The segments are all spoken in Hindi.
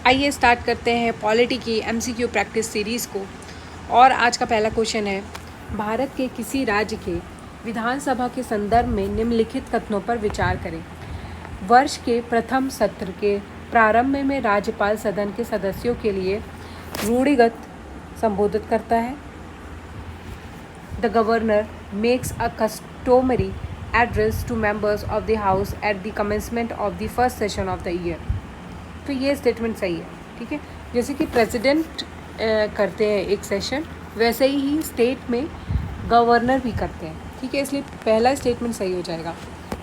आइए स्टार्ट करते हैं पॉलिटी की एमसीक्यू प्रैक्टिस सीरीज़ को। और आज का पहला क्वेश्चन है, भारत के किसी राज्य के विधानसभा के संदर्भ में निम्नलिखित कथनों पर विचार करें। वर्ष के प्रथम सत्र के प्रारंभ में राज्यपाल सदन के सदस्यों के लिए रूढ़िगत संबोधित करता है। The governor makes a customary address to members of the house at the commencement of the first session of the year. तो ये स्टेटमेंट सही है, ठीक है। जैसे कि प्रेसिडेंट करते हैं एक सेशन, वैसे ही स्टेट में गवर्नर भी करते हैं, ठीक है। इसलिए पहला स्टेटमेंट सही हो जाएगा।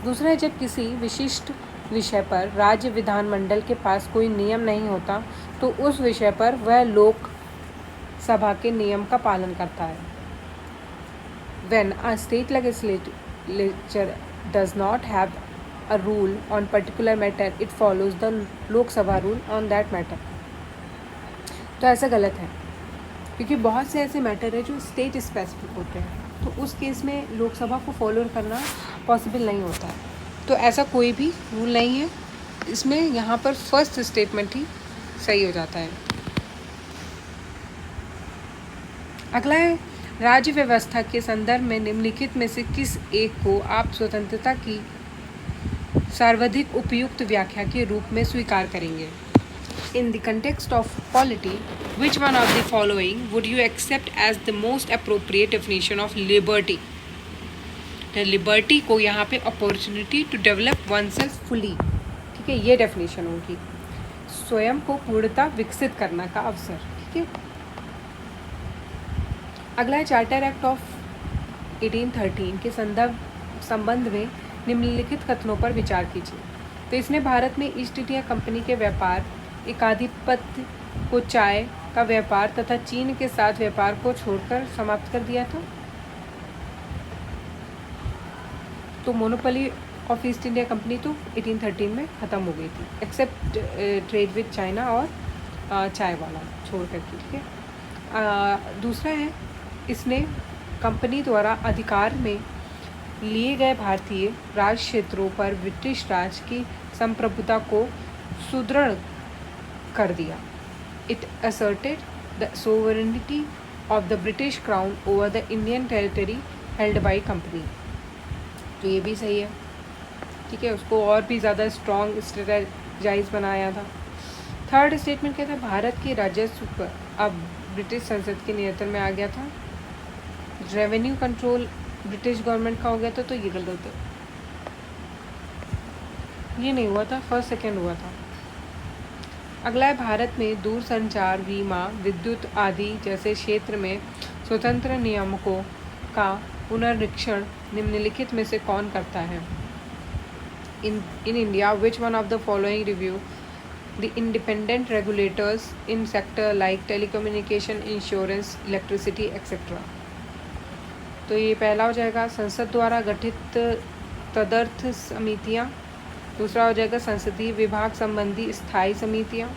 दूसरा है, जब किसी विशिष्ट विषय पर राज्य विधानमंडल के पास कोई नियम नहीं होता तो उस विषय पर वह लोक सभा के नियम का पालन करता है। When a state legislature does not have a rule on particular matter, it follows the Lok Sabha rule on that matter. तो ऐसा गलत है, क्योंकि बहुत से ऐसे मैटर है जो स्टेट स्पेसिफिक होते हैं, तो उस केस में लोकसभा को फॉलो करना पॉसिबल नहीं होता है। तो ऐसा कोई भी रूल नहीं है इसमें, यहाँ पर फर्स्ट स्टेटमेंट ही सही हो जाता है। अगला है, राज्य व्यवस्था के संदर्भ में निम्नलिखित में से किस एक को आप स्वतंत्रता की सर्वाधिक उपयुक्त व्याख्या के रूप में स्वीकार करेंगे। In the context of polity, which one of the following would you accept as the most appropriate definition of liberty. Liberty को यहाँ पे opportunity to develop oneself fully, ठीक है, ये डेफिनेशन होगी। स्वयं को पूर्णतः विकसित करने का अवसर, ठीक है। अगला है, चार्टर एक्ट ऑफ 1813 के संबंध में निम्नलिखित कथनों पर विचार कीजिए। तो इसने भारत में ईस्ट इंडिया कंपनी के व्यापार, एकाधिपत्य को, चाय का व्यापार तथा चीन के साथ व्यापार को छोड़कर समाप्त कर दिया था। तो monopoly of east India company तो 1813 में ख़त्म हो गई थी, एक्सेप्ट ट्रेड विद चाइना और चाय वाला छोड़ करके, ठीक है। दूसरा है, इसने कंपनी द्वारा अधिकार में लिए गए भारतीय राज क्षेत्रों पर ब्रिटिश राज की संप्रभुता को सुदृढ़ कर दिया। It asserted the sovereignty of the British crown over the Indian territory held by company. तो ये भी सही है, ठीक है। उसको और भी ज़्यादा स्ट्रॉन्ग स्ट्रेटेजाइज बनाया था। थर्ड स्टेटमेंट क्या था, भारत की राजस्व अब ब्रिटिश संसद के नियंत्रण में आ गया था। रेवेन्यू कंट्रोल ब्रिटिश गवर्नमेंट का हो गया था, तो ये गलत है, ये नहीं हुआ था, फर्स्ट सेकेंड हुआ था। अगला है, भारत में दूरसंचार, बीमा, विद्युत आदि जैसे क्षेत्र में स्वतंत्र नियामकों का पुनरीक्षण निम्नलिखित में से कौन करता है। In India, which one of the following review the independent regulators in sector like telecommunication, insurance, electricity etcetera. तो ये पहला हो जाएगा, संसद द्वारा गठित तदर्थ समितियाँ। दूसरा हो जाएगा, संसदीय विभाग संबंधी स्थायी समितियाँ।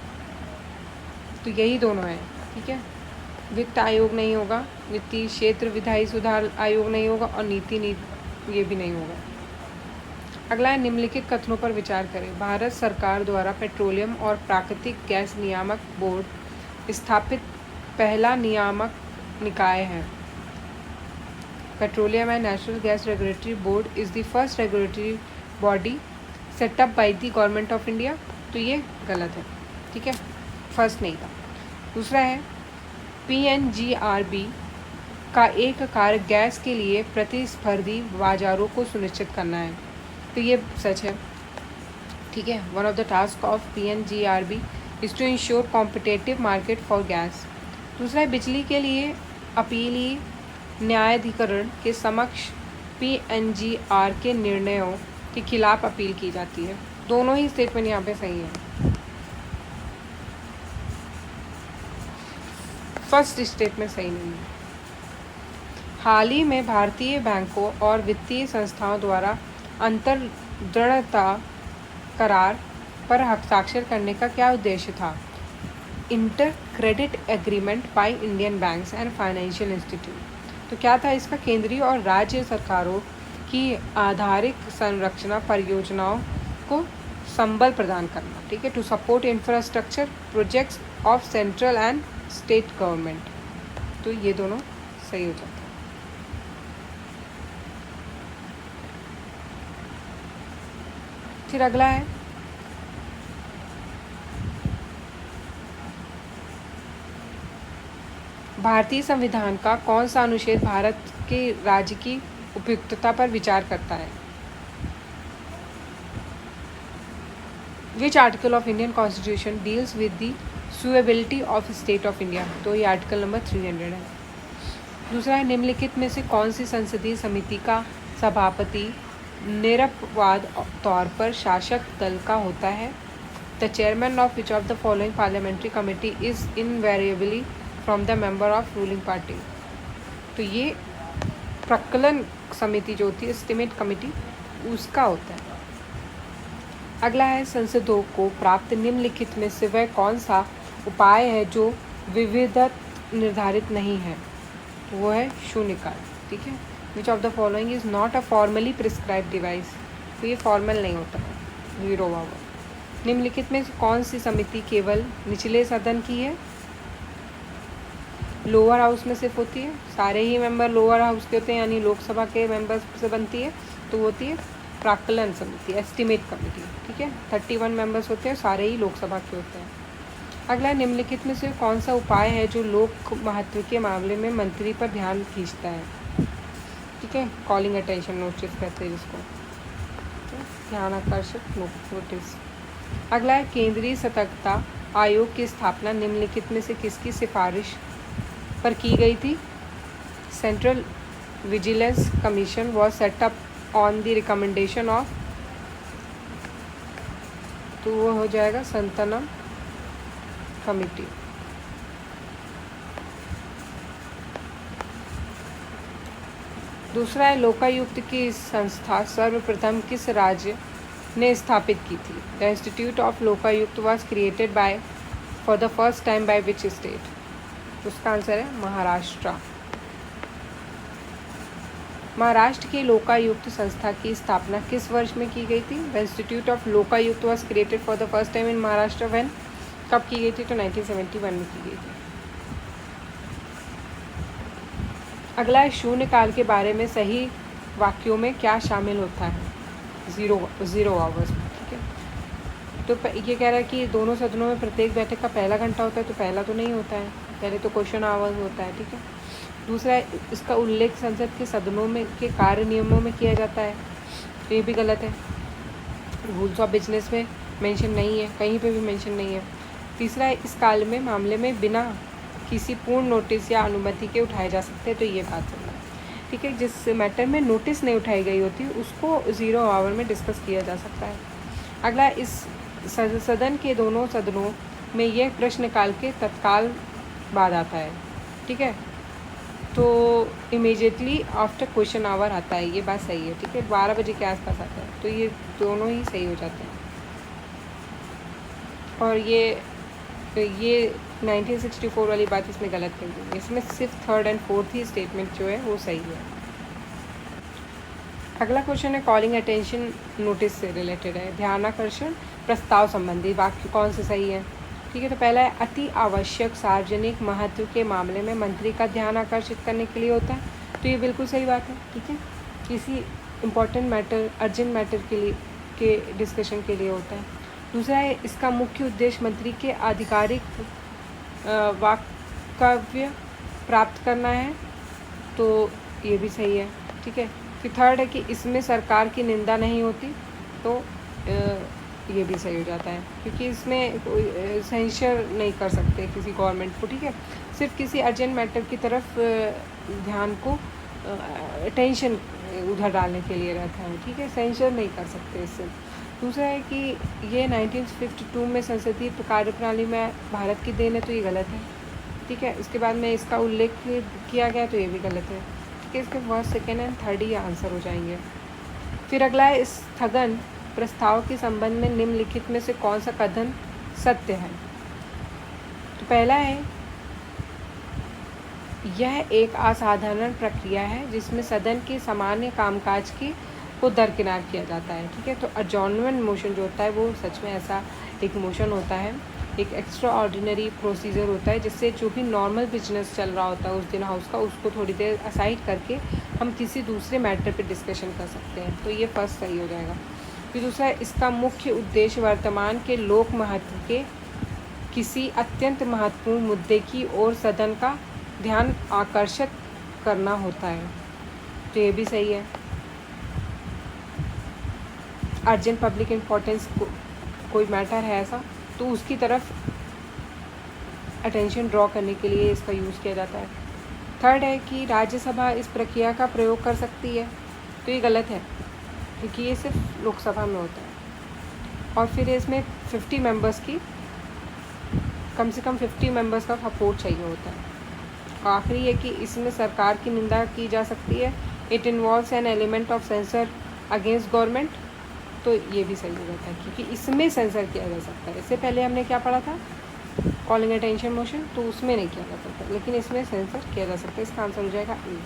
तो यही दोनों हैं, ठीक है। वित्त आयोग नहीं होगा, वित्तीय क्षेत्र विधायी सुधार आयोग नहीं होगा, और नीति ये भी नहीं होगा। अगला है, निम्नलिखित कथनों पर विचार करें। भारत सरकार द्वारा पेट्रोलियम और प्राकृतिक गैस नियामक बोर्ड स्थापित पहला नियामक निकाय है। Petroleum and Natural Gas Regulatory Board is the first regulatory body set up by the Government of India। तो ये गलत है, ठीक है, फर्स्ट नहीं था। दूसरा है, PNGRB का एक कार्य गैस के लिए प्रतिस्पर्धी बाजारों को सुनिश्चित करना है। तो ये सच है, ठीक है। One of the task of PNGRB is to ensure competitive market for gas. दूसरा है, बिजली के लिए अपीली न्यायाधिकरण के समक्ष PNGR के निर्णयों के खिलाफ अपील की जाती है। दोनों ही स्टेटमेंट यहाँ पे सही है। फर्स्ट स्टेटमेंट सही नहीं है। हाल ही में भारतीय बैंकों और वित्तीय संस्थाओं द्वारा अंतर्दृढ़ता करार पर हस्ताक्षर करने का क्या उद्देश्य था। Inter credit agreement by Indian banks and financial institute. तो क्या था इसका, केंद्रीय और राज्य सरकारों की आधारिक संरचना परियोजनाओं को संबल प्रदान करना, ठीक है, to support infrastructure projects of central and state government. तो ये दोनों सही हो जाता है। फिर अगला है भारतीय संविधान का कौन सा अनुच्छेद भारत के राज्य की उपयुक्तता पर विचार करता है? Which article of Indian constitution deals with the suability of state of India? तो ये आर्टिकल नंबर 300 है। दूसरा है निम्नलिखित में से कौन सी संसदीय समिति का सभापति निरपवाद तौर पर शासक दल का होता है? The chairman of which of the following parliamentary committee is invariably from the member of ruling party? तो ये प्रकलन समिति जो होती है, एस्टिमेट कमेटी, उसका होता है। अगला है संसदों को प्राप्त निम्नलिखित में से वह कौन सा उपाय है जो विविधत निर्धारित नहीं है? तो वो है शून्यकाल, ठीक है। Which of the following is not a formally prescribe device? तो ये फॉर्मल नहीं होता है, 0 होगा। निम्नलिखित में कौन सी समिति केवल निचले सदन की है? लोअर हाउस में सिर्फ होती है, सारे ही मेंबर लोअर हाउस के होते हैं, यानी लोकसभा के मेंबर्स से बनती है, तो होती है प्राक्कलन समिति, एस्टिमेट कमेटी, ठीक है। 31 मेंबर्स होते हैं, सारे ही लोकसभा के होते हैं। अगला निम्नलिखित में से कौन सा उपाय है जो लोक महत्व के मामले में मंत्री पर ध्यान खींचता है? ठीक है, कॉलिंग अटेंशन नोटिस कहते हैं जिसको, ध्यान आकर्षक नोटिस। अगला है केंद्रीय सतर्कता आयोग की स्थापना निम्नलिखित में से किसकी सिफारिश पर की गई थी? Central vigilance commission was set up on the recommendation of, तो वो हो जाएगा संतनम कमिटी। दूसरा है लोकायुक्त की संस्था सर्वप्रथम किस राज्य ने स्थापित की थी? The institute of Lokayukta was created by for the first time by which state? उसका आंसर है महाराष्ट्र। महाराष्ट्र के लोकायुक्त संस्था की स्थापना किस वर्ष में की गई थी? The institute of Lokayukta was created for the first time in Maharashtra when? कब की गई थी? तो 1971 में की गई थी। अगला है शून्यकाल के बारे में सही वाक्यों में क्या शामिल होता है? 0 आवर्स, ठीक है। तो ये कह रहा है कि दोनों सदनों में प्रत्येक बैठक का पहला घंटा होता है, तो पहला तो नहीं होता है, पहले तो क्वेश्चन आवर्स होता है, ठीक है। दूसरा है इसका उल्लेख संसद के सदनों में के कार्य नियमों में किया जाता है, तो ये भी गलत है। रूल्स ऑफ बिजनेस में मेंशन नहीं है, कहीं पे भी मेंशन नहीं है। तीसरा है इस काल में मामले में बिना किसी पूर्ण नोटिस या अनुमति के उठाए जा सकते हैं, तो ये बात है, ठीक है। जिस मैटर में नोटिस नहीं उठाई गई होती उसको 0 आवर में डिस्कस किया जा सकता है। अगला इस सदन के दोनों सदनों में यह प्रश्नकाल के तत्काल बाद आता है, ठीक है। तो इमीडिएटली आफ्टर क्वेश्चन आवर आता है, ये बात सही है, ठीक है। 12 बजे के आसपास आता है, तो ये दोनों ही सही हो जाते हैं। और ये 1964 वाली बात इसमें गलत कर दी, इसमें सिर्फ 3rd and 4th he statement जो है वो सही है। अगला क्वेश्चन है कॉलिंग अटेंशन नोटिस से रिलेटेड है, ध्यानाकर्षण प्रस्ताव संबंधी वाक्य कौन से सही है? ठीक है, तो पहला है अति आवश्यक सार्वजनिक महत्व के मामले में मंत्री का ध्यान आकर्षित करने के लिए होता है, तो ये बिल्कुल सही बात है, ठीक है। किसी इम्पोर्टेंट मैटर, अर्जेंट मैटर के लिए के डिस्कशन के लिए होता है। दूसरा है इसका मुख्य उद्देश्य मंत्री के आधिकारिक वाकव्य प्राप्त करना है, तो ये भी सही है, ठीक है। फिर थर्ड है कि इसमें सरकार की निंदा नहीं होती, तो ये भी सही हो जाता है, क्योंकि इसमें सेंसर नहीं कर सकते किसी गवर्नमेंट को, ठीक है। सिर्फ किसी अर्जेंट मैटर की तरफ ध्यान को अटेंशन उधर डालने के लिए रहता है, ठीक है, सेंसर नहीं कर सकते इससे। दूसरा है कि ये 1952 में संसदीय कार्यप्रणाली में भारत की देन है, तो ये गलत है, ठीक है। इसके बाद में इसका उल्लेख किया गया, तो ये भी गलत है, ठीक है। इसके first, second and third he answer हो जाएंगे। फिर अगला है स्थगन प्रस्ताव के संबंध में निम्नलिखित में से कौन सा कथन सत्य है? तो पहला है यह एक असाधारण प्रक्रिया है जिसमें सदन के सामान्य कामकाज की को दरकिनार किया जाता है। ठीक है, तो अजॉर्नमेंट मोशन जो होता है वो सच में ऐसा एक मोशन होता है, एक एक्स्ट्रा ऑर्डिनरी प्रोसीजर होता है जिससे जो भी नॉर्मल बिजनेस चल रहा होता है उस दिन हाउस का, उसको थोड़ी देर असाइड करके हम किसी दूसरे मैटर पे डिस्कशन कर सकते हैं। तो ये फर्स्ट सही हो जाएगा। फिर दूसरा, इसका मुख्य उद्देश्य वर्तमान के लोक महत्व के किसी अत्यंत महत्वपूर्ण मुद्दे की ओर सदन का ध्यान आकर्षित करना होता है। तो ये भी सही है। अर्जेंट पब्लिक इम्पोर्टेंस कोई मैटर है ऐसा, तो उसकी तरफ अटेंशन ड्रॉ करने के लिए इसका यूज़ किया जाता है। थर्ड है कि राज्यसभा इस प्रक्रिया का प्रयोग कर सकती है। तो ये गलत है क्योंकि ये सिर्फ लोकसभा में होता है। और फिर इसमें 50 मेंबर्स की कम से कम 50 मेंबर्स का सपोर्ट चाहिए होता है। आखिरी है कि इसमें सरकार की निंदा की जा सकती है। It involves an element of sensor against government. तो ये भी सही हो जाता है क्योंकि इसमें सेंसर किया जा सकता है। इससे पहले हमने क्या पढ़ा था, कॉलिंग अटेंशन मोशन, तो उसमें नहीं किया जा सकता, लेकिन इसमें सेंसर किया जा सकता है। इसका आंसर हो जाएगा ए।